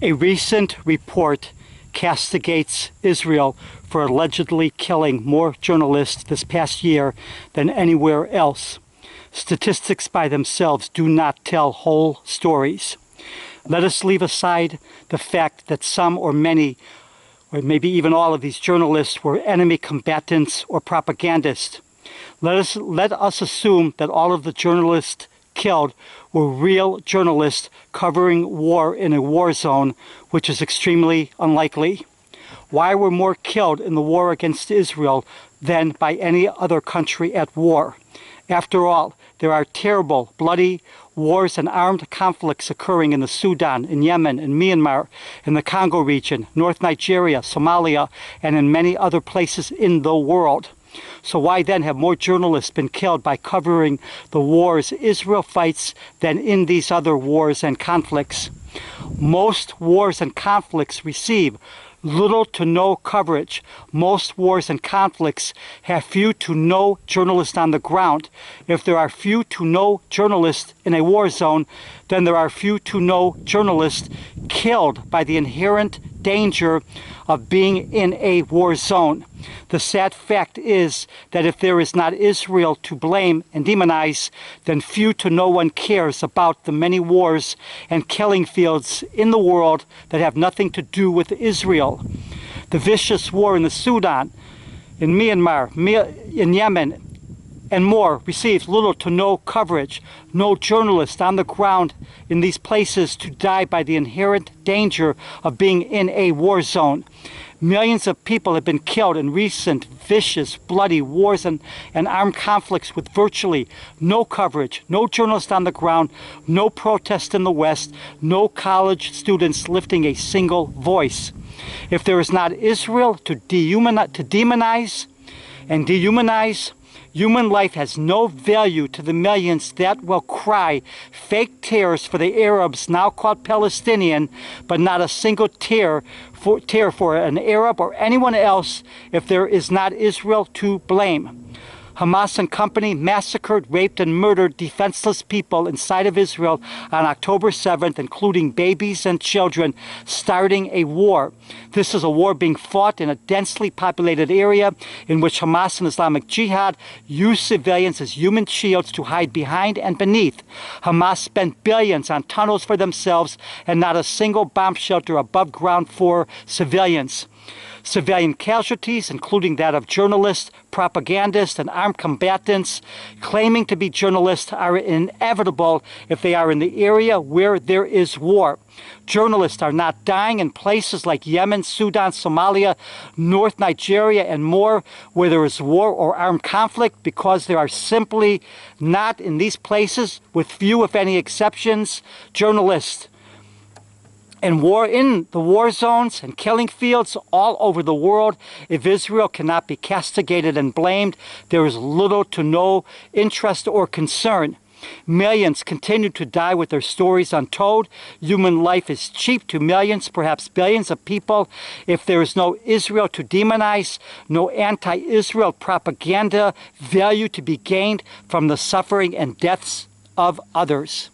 A recent report castigates Israel for allegedly killing more journalists this past year than anywhere else. Statistics by themselves do not tell whole stories. Let us leave aside the fact that some or many, or maybe even all of these journalists were enemy combatants or propagandists. Let us assume that all of the journalists killed were real journalists covering war in a war zone, which is extremely unlikely. Why were more killed in the war against Israel than by any other country at war? After all, there are terrible, bloody wars and armed conflicts occurring in the Sudan, in Yemen, in Myanmar, in the Congo region, North Nigeria, Somalia, and in many other places in the world. So why then have more journalists been killed by covering the wars Israel fights than in these other wars and conflicts? Most wars and conflicts receive little to no coverage. Most wars and conflicts have few to no journalists on the ground. If there are few to no journalists in a war zone, then there are few to no journalists killed by the inherent danger of being in a war zone. The sad fact is that if there is not Israel to blame and demonize, then few to no one cares about the many wars and killing fields in the world that have nothing to do with Israel. The vicious war in the Sudan, in Myanmar, in Yemen, and more receives little to no coverage. No journalist on the ground in these places to die by the inherent danger of being in a war zone. Millions of people have been killed in recent, vicious, bloody wars and armed conflicts with virtually no coverage, no journalists on the ground, no protest in the West, no college students lifting a single voice. If there is not Israel to demonize and dehumanize, human life has no value to the millions that will cry fake tears for the Arabs now called Palestinian, but not a single tear for an Arab or anyone else if there is not Israel to blame. Hamas and company massacred, raped, and murdered defenseless people inside of Israel on October 7th, including babies and children, starting a war. This is a war being fought in a densely populated area in which Hamas and Islamic Jihad use civilians as human shields to hide behind and beneath. Hamas spent billions on tunnels for themselves and not a single bomb shelter above ground for civilians. Civilian casualties, including that of journalists, propagandists, and armed combatants claiming to be journalists, are inevitable if they are in the area where there is war. Journalists are not dying in places like Yemen, Sudan, Somalia, North Nigeria, and more, where there is war or armed conflict, because there are simply not in these places, with few, if any, exceptions, journalists. And war in the war zones and killing fields all over the world, if Israel cannot be castigated and blamed, there is little to no interest or concern. Millions continue to die with their stories untold. Human life is cheap to millions, perhaps billions of people. If there is no Israel to demonize, no anti-Israel propaganda value to be gained from the suffering and deaths of others.